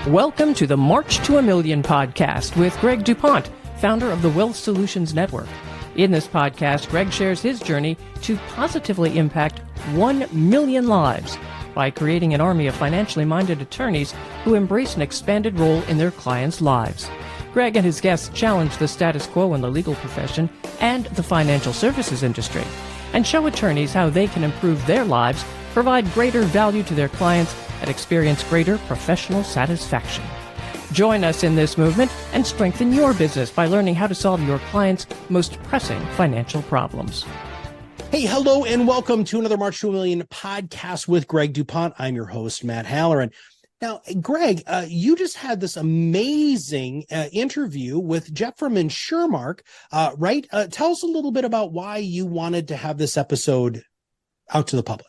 Welcome to the March to a Million podcast with Greg DuPont, founder of the Wealth Solutions Network. In this podcast, Greg shares his journey to positively impact 1 million lives by creating an army of financially minded attorneys who embrace an expanded role in their clients' lives. Greg and his guests challenge the status quo in the legal profession and the financial services industry and show attorneys how they can improve their lives, provide greater value to their clients, and experience greater professional satisfaction. Join us in this movement and strengthen your business by learning how to solve your clients' most pressing financial problems. Hey, hello, and welcome to another March to a Million podcast with Greg DuPont. I'm your host, Matt Halloran. Now, Greg, you just had this amazing interview with Jeff from InsurMark, right? Tell us a little bit about why you wanted to have this episode out to the public.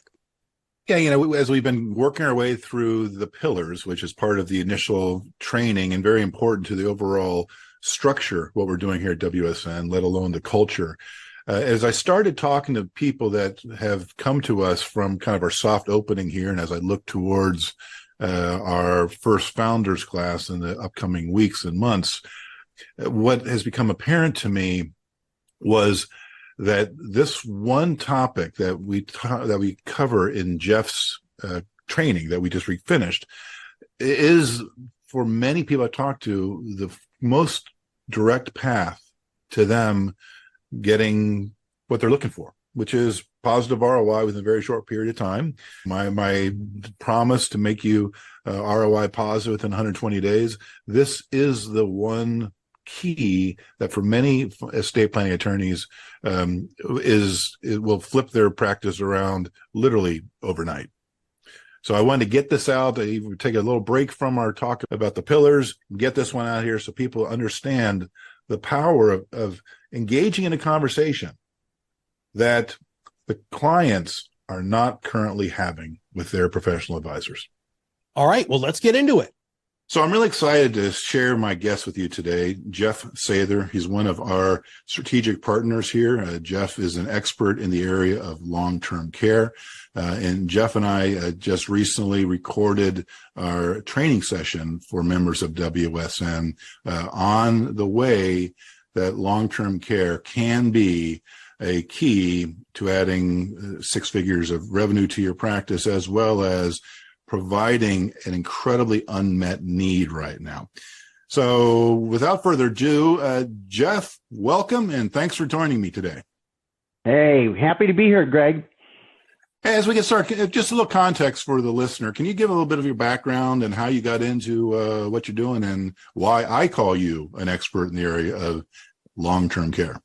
Yeah, as we've been working our way through the pillars, which is part of the initial training and very important to the overall structure, what we're doing here at WSN, let alone the culture. As I started talking to people that have come to us from kind of our soft opening here, and as I look towards our first founders class in the upcoming weeks and months, what has become apparent to me was that this one topic that we cover in Jeff's training that we just finished is, for many people I talk to, the most direct path to them getting what they're looking for, which is positive ROI within a very short period of time. My promise to make you ROI positive within 120 days. This is the one key that for many estate planning attorneys it will flip their practice around literally overnight. So I wanted to get this out, take a little break from our talk about the pillars, get this one out here so people understand the power of engaging in a conversation that the clients are not currently having with their professional advisors. All right, well, let's get into it. So I'm really excited to share my guest with you today, Jeff Sather. He's one of our strategic partners here. Jeff is an expert in the area of long-term care. And Jeff and I just recently recorded our training session for members of WSN on the way that long-term care can be a key to adding 6 figures of revenue to your practice, as well as providing an incredibly unmet need right now. So without further ado, Jeff, welcome, and thanks for joining me today. Hey, happy to be here, Greg. Hey, as we get started, just a little context for the listener. Can you give a little bit of your background and how you got into what you're doing and why I call you an expert in the area of long-term care?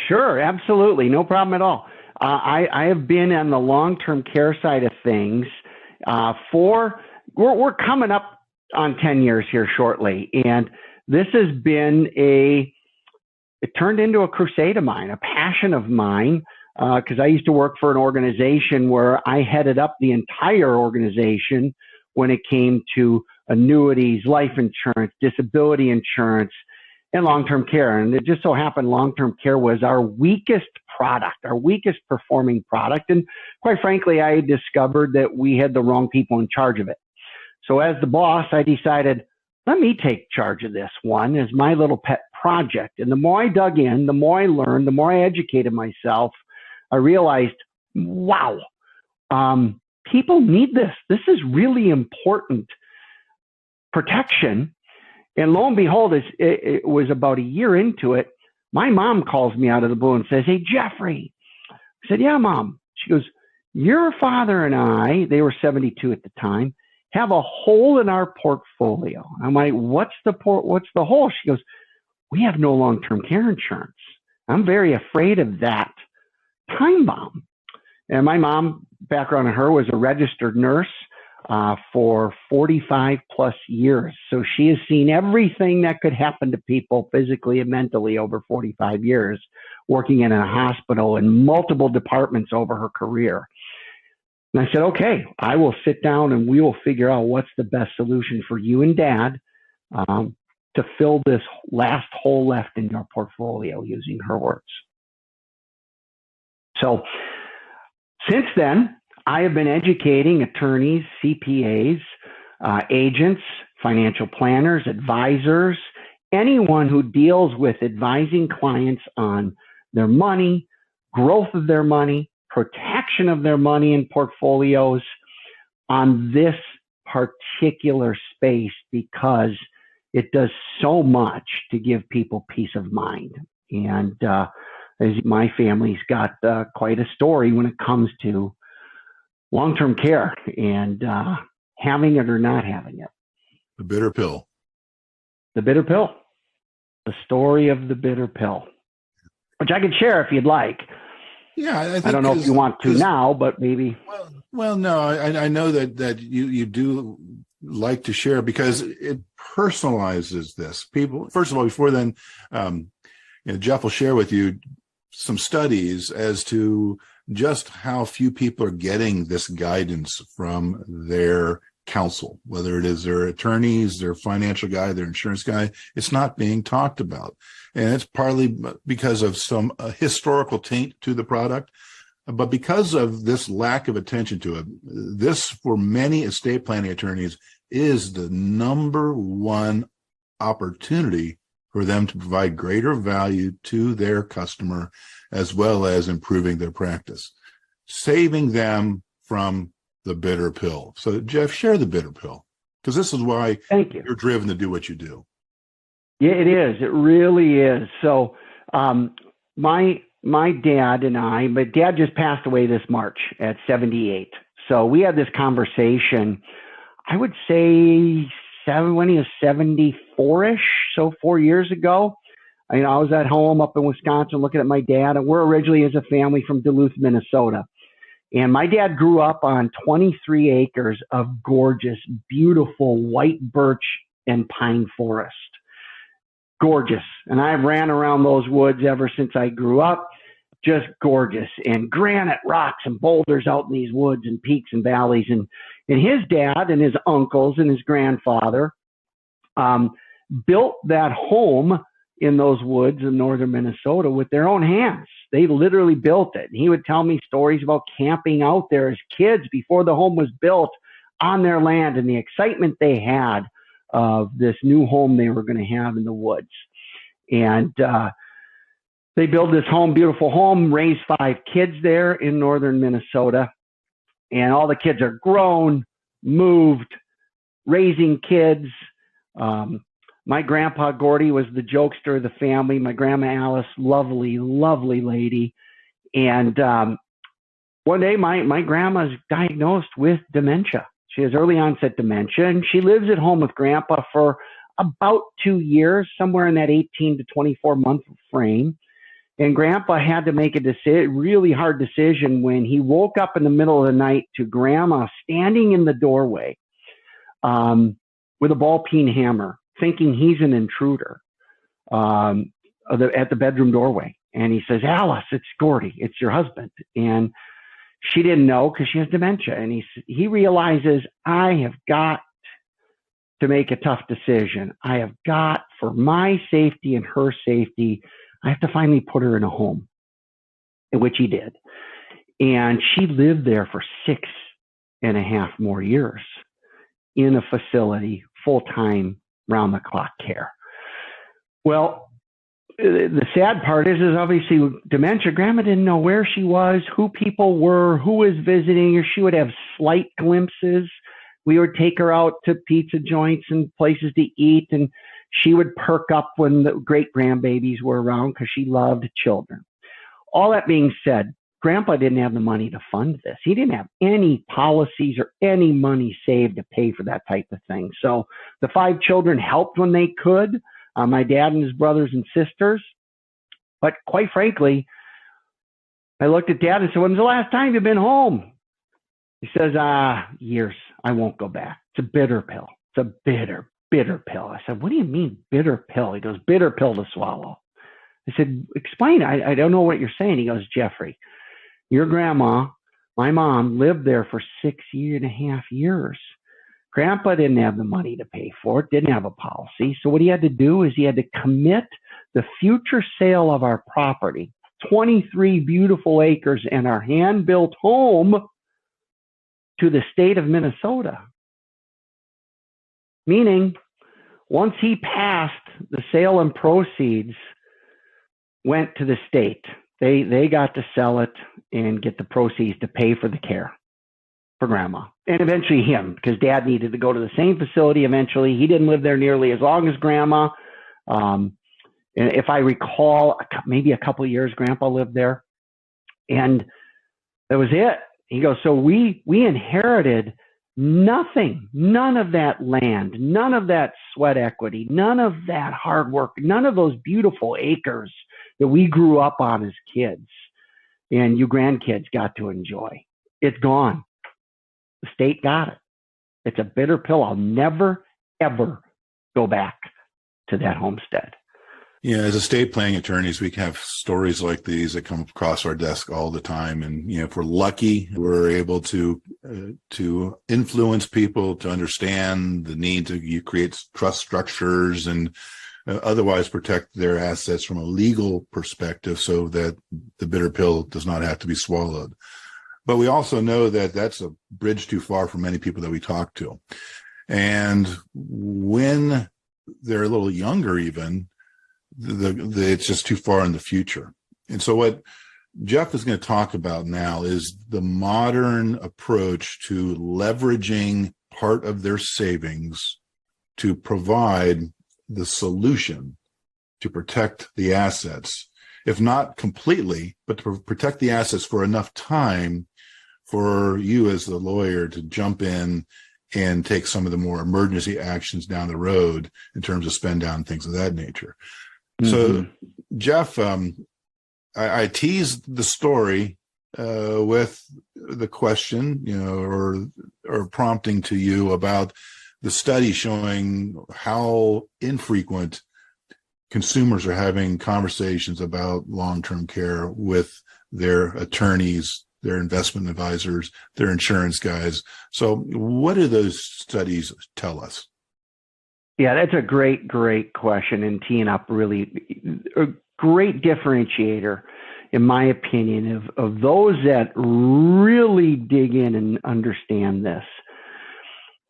Sure, absolutely. No problem at all. I have been on the long-term care side of things we're coming up on 10 years here shortly. And this has been it turned into a crusade of mine, a passion of mine, because I used to work for an organization where I headed up the entire organization when it came to annuities, life insurance, disability insurance, and long-term care. And it just so happened long-term care was our weakest product, our weakest performing product. And quite frankly, I discovered that we had the wrong people in charge of it. So as the boss, I decided, let me take charge of this one as my little pet project. And the more I dug in, the more I learned, the more I educated myself, I realized, wow, people need this. This is really important protection. And lo and behold, it was about a year into it, my mom calls me out of the blue and says, hey, Jeffrey. I said, yeah, Mom. She goes, your father and I, they were 72 at the time, have a hole in our portfolio. I'm like, what's the hole? She goes, we have no long-term care insurance. I'm very afraid of that time bomb. And my mom, background on her, was a registered nurse for 45 plus years. So she has seen everything that could happen to people physically and mentally over 45 years, working in a hospital in multiple departments over her career. And I said, okay, I will sit down and we will figure out what's the best solution for you and Dad to fill this last hole left in your portfolio, using her words. So since then, I have been educating attorneys, CPAs, agents, financial planners, advisors, anyone who deals with advising clients on their money, growth of their money, protection of their money and portfolios on this particular space, because it does so much to give people peace of mind. And as my family's got quite a story when it comes to long-term care and having it or not having it. The bitter pill. The bitter pill. The story of the bitter pill, which I could share if you'd like. Yeah, I think I don't know if you want to now, but maybe. Well, no, I know that you do like to share, because it personalizes this. People, first of all, before then, Jeff will share with you some studies as to just how few people are getting this guidance from their counsel, whether it is their attorneys, their financial guy, their insurance guy. It's not being talked about. And it's partly because of some historical taint to the product, but because of this lack of attention to it. This, for many estate planning attorneys, is the number one opportunity for them to provide greater value to their customer, as well as improving their practice, saving them from the bitter pill. So, Jeff, share the bitter pill, because this is why you're driven to do what you do. Yeah, it is. It really is. So, my dad and my dad just passed away this March at 78. So we had this conversation, I would say when he was 74-ish, so 4 years ago. I was at home up in Wisconsin looking at my dad, and we're originally as a family from Duluth, Minnesota. And my dad grew up on 23 acres of gorgeous, beautiful white birch and pine forest. Gorgeous. And I ran around those woods ever since I grew up. Just gorgeous. And granite rocks and boulders out in these woods and peaks and valleys. And his dad and his uncles and his grandfather built that home in those woods in northern Minnesota with their own hands. They literally built it. And he would tell me stories about camping out there as kids before the home was built on their land, and the excitement they had of this new home they were going to have in the woods. And they built this home, beautiful home, raised 5 kids there in northern Minnesota. And all the kids are grown, moved, raising kids. My grandpa Gordy was the jokester of the family. My grandma Alice, lovely, lovely lady. And one day my grandma's diagnosed with dementia. She has early onset dementia, and she lives at home with grandpa for about 2 years, somewhere in that 18 to 24 month frame. And grandpa had to make a really hard decision when he woke up in the middle of the night to grandma standing in the doorway with a ball peen hammer, thinking he's an intruder at the bedroom doorway. And he says, "Alice, it's Gordy, it's your husband." And she didn't know because she has dementia. And he realizes, I have got to make a tough decision. I have got, for my safety and her safety, I have to finally put her in a home, which he did. And she lived there for 6.5 more years in a facility, full-time, round-the-clock care. Well, the sad part is obviously dementia. Grandma didn't know where she was, who people were, who was visiting her. She would have slight glimpses. We would take her out to pizza joints and places to eat, and she would perk up when the great grandbabies were around because she loved children. All that being said, Grandpa didn't have the money to fund this. He didn't have any policies or any money saved to pay for that type of thing. So the 5 children helped when they could, my dad and his brothers and sisters. But quite frankly, I looked at Dad and said, "When's the last time you've been home?" He says, "Years. I won't go back. It's a bitter pill. It's a bitter, bitter pill." I said, "What do you mean bitter pill?" He goes, "Bitter pill to swallow." I said, "Explain. I don't know what you're saying." He goes, "Jeffrey, your grandma, my mom, lived there for 6.5 years. Grandpa didn't have the money to pay for it, didn't have a policy. So what he had to do is he had to commit the future sale of our property, 23 beautiful acres and our hand-built home, to the state of Minnesota. meaning once he passed, the sale and proceeds went to the state. They got to sell it and get the proceeds to pay for the care for grandma, and eventually him, because dad needed to go to the same facility eventually. He didn't live there nearly as long as grandma. And if I recall, maybe a couple of years grandpa lived there, and that was it. He goes, so we inherited nothing, none of that land, none of that sweat equity, none of that hard work, none of those beautiful acres that we grew up on as kids and you grandkids got to enjoy. It's gone. The state got it. It's a bitter pill. I'll never, ever go back to that homestead. Yeah, as estate planning attorneys, we have stories like these that come across our desk all the time. And, if we're lucky, we're able to influence people to understand the need to create trust structures and otherwise protect their assets from a legal perspective so that the bitter pill does not have to be swallowed. But we also know that that's a bridge too far for many people that we talk to. And when they're a little younger even, it's just too far in the future. And so what Jeff is going to talk about now is the modern approach to leveraging part of their savings to provide the solution to protect the assets, if not completely, but to protect the assets for enough time for you as the lawyer to jump in and take some of the more emergency actions down the road in terms of spend down, things of that nature. Mm-hmm. So, Jeff, I teased the story with the question, or prompting to you about the study showing how infrequent consumers are having conversations about long-term care with their attorneys, their investment advisors, their insurance guys. So what do those studies tell us? Yeah, that's a great question, and teeing up really a great differentiator, in my opinion, of those that really dig in and understand this.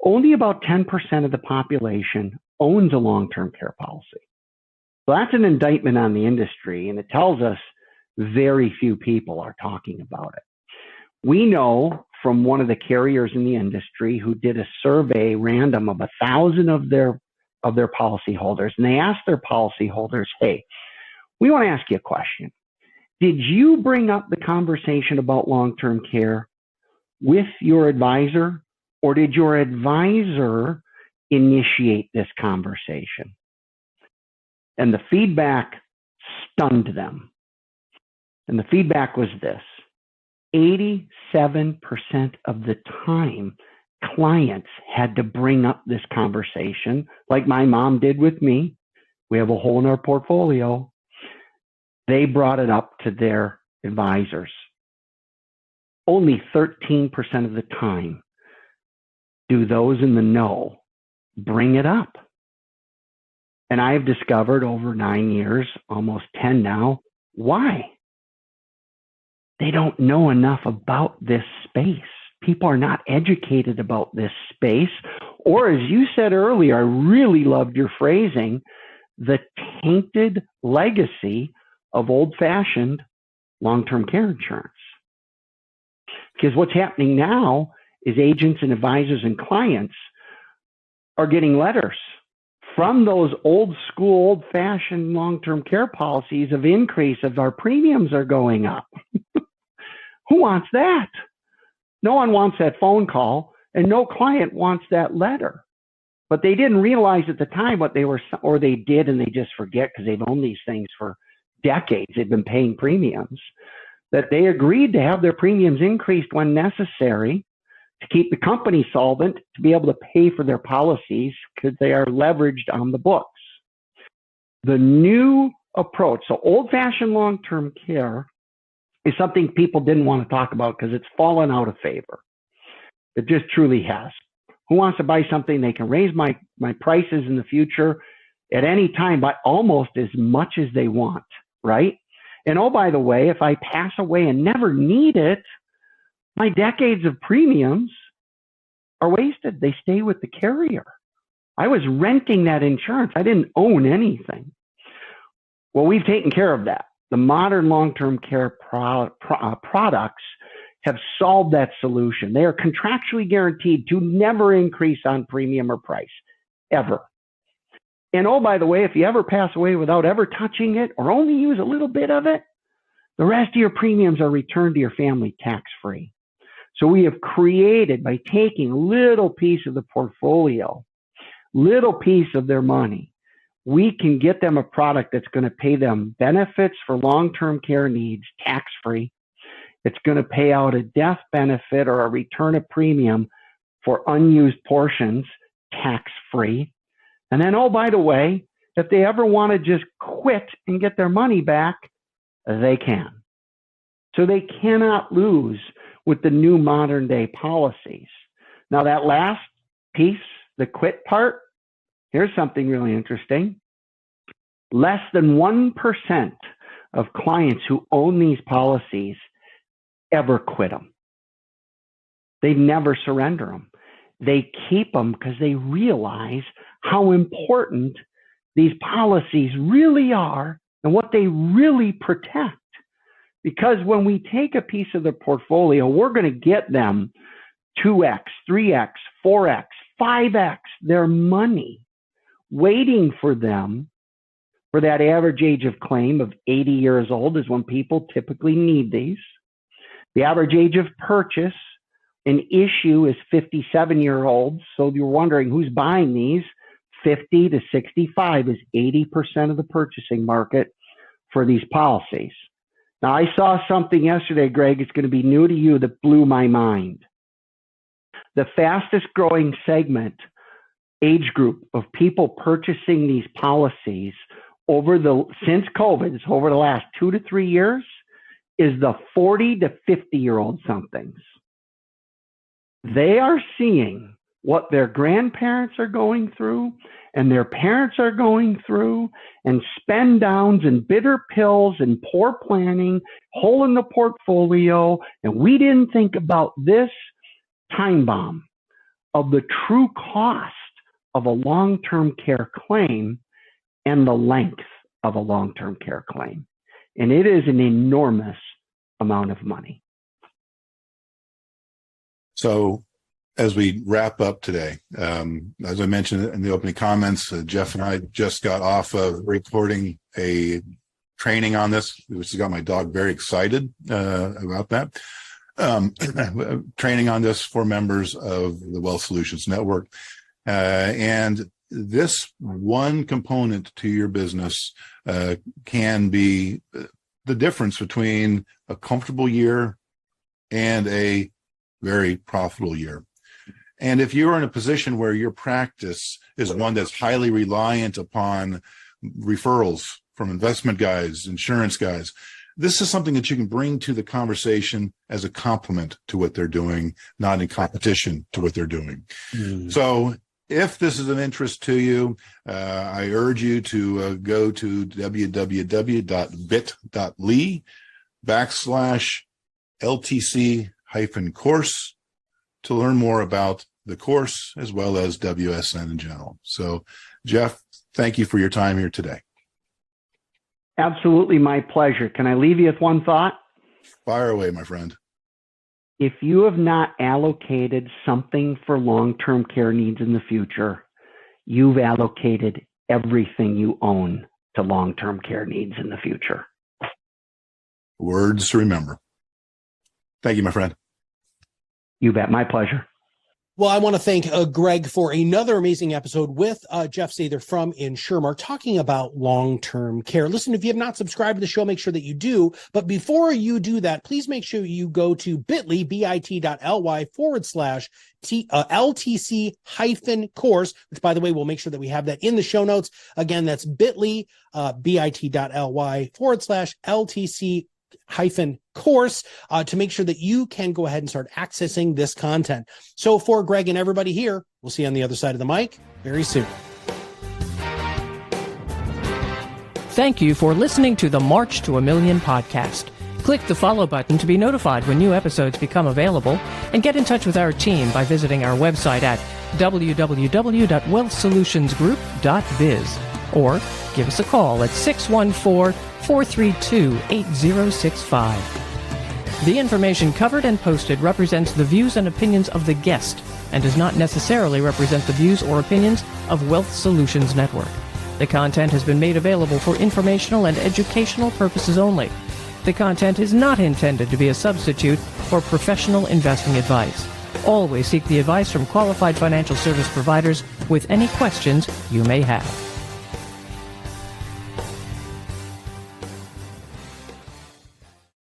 Only about 10% of the population owns a long-term care policy. So that's an indictment on the industry, and it tells us very few people are talking about it. We know from one of the carriers in the industry who did a survey random of 1,000 of their policyholders, and they asked their policyholders, hey, we want to ask you a question. Did you bring up the conversation about long-term care with your advisor, or did your advisor initiate this conversation? And the feedback stunned them. And the feedback was this: 87% of the time, clients had to bring up this conversation, like my mom did with me. We have a hole in our portfolio. They brought it up to their advisors. Only 13% of the time do those in the know bring it up. And I've discovered over 9 years, almost 10 now, why? They don't know enough about this space. People are not educated about this space. Or as you said earlier, I really loved your phrasing, the tainted legacy of old-fashioned long-term care insurance. Because what's happening now is agents and advisors and clients are getting letters from those old school, old-fashioned long-term care policies of increase of our premiums are going up. Who wants that? No one wants that phone call, and no client wants that letter. But they didn't realize at the time what they were, or they did and they just forget because they've owned these things for decades. They've been paying premiums, that they agreed to have their premiums increased when necessary to keep the company solvent, to be able to pay for their policies because they are leveraged on the books. The new approach, so old-fashioned long-term care, is something people didn't want to talk about because it's fallen out of favor. It just truly has. Who wants to buy something they can raise my prices in the future at any time by almost as much as they want, right? And oh, by the way, if I pass away and never need it, my decades of premiums are wasted. They stay with the carrier. I was renting that insurance. I didn't own anything. Well, we've taken care of that. The modern long-term care products have solved that solution. They are contractually guaranteed to never increase on premium or price, ever. And oh, by the way, if you ever pass away without ever touching it or only use a little bit of it, the rest of your premiums are returned to your family tax-free. So we have created, by taking a little piece of the portfolio, little piece of their money, we can get them a product that's going to pay them benefits for long-term care needs tax-free. It's going to pay out a death benefit or a return of premium for unused portions tax-free. And then, oh, by the way, if they ever want to just quit and get their money back, they can. So they cannot lose with the new modern day policies. Now that last piece, the quit part, here's something really interesting. Less than 1% of clients who own these policies ever quit them. They never surrender them. They keep them because they realize how important these policies really are and what they really protect. Because when we take a piece of the portfolio, we're going to get them 2x, 3x, 4x, 5x their money, waiting for them for that average age of claim of 80 years old is when people typically need these. The average age of purchase and issue is 57-year-olds. So you're wondering who's buying these. 50 to 65 is 80% of the purchasing market for these policies. Now, I saw something yesterday, Greg, it's going to be new to you, that blew my mind. The fastest growing segment, age group of people purchasing these policies since COVID, so over the last 2 to 3 years, is the 40 to 50-year-old somethings. They are seeing what their grandparents are going through and their parents are going through, and spend downs and bitter pills and poor planning, hole in the portfolio. And we didn't think about this time bomb of the true cost of a long-term care claim and the length of a long-term care claim. And it is an enormous amount of money. So as we wrap up today, as I mentioned in the opening comments, Jeff and I just got off of recording a training on this, which has got my dog very excited about that. Training on this for members of the Wealth Solutions Network. And this one component to your business can be the difference between a comfortable year and a very profitable year. And if you're in a position where your practice is one that's highly reliant upon referrals from investment guys, insurance guys, this is something that you can bring to the conversation as a complement to what they're doing, not in competition to what they're doing. So if this is an interest to you, I urge you to go to www.bit.ly/LTC-course to learn more about the course as well as WSN in general. So, Jeff, thank you for your time here today. Absolutely my pleasure. Can I leave you with one thought? Fire away, my friend. If you have not allocated something for long-term care needs in the future, you've allocated everything you own to long-term care needs in the future. Words to remember. Thank you, my friend. You bet. My pleasure. Well, I want to thank Greg for another amazing episode with Jeff Sather from InsurMark talking about long-term care. Listen, if you have not subscribed to the show, make sure that you do. But before you do that, please make sure you go to bit.ly/LTC-course, which, by the way, we'll make sure that we have that in the show notes. Again, that's bit.ly/LTC course to make sure that you can go ahead and start accessing this content. So for Greg and everybody here, we'll see you on the other side of the mic very soon. Thank you for listening to the March to a Million podcast. Click the follow button to be notified when new episodes become available, and get in touch with our team by visiting our website at www.wealthsolutionsgroup.biz, or give us a call at 614-432-8065. The information covered and posted represents the views and opinions of the guest and does not necessarily represent the views or opinions of Wealth Solutions Network. The content has been made available for informational and educational purposes only. The content is not intended to be a substitute for professional investing advice. Always seek the advice from qualified financial service providers with any questions you may have.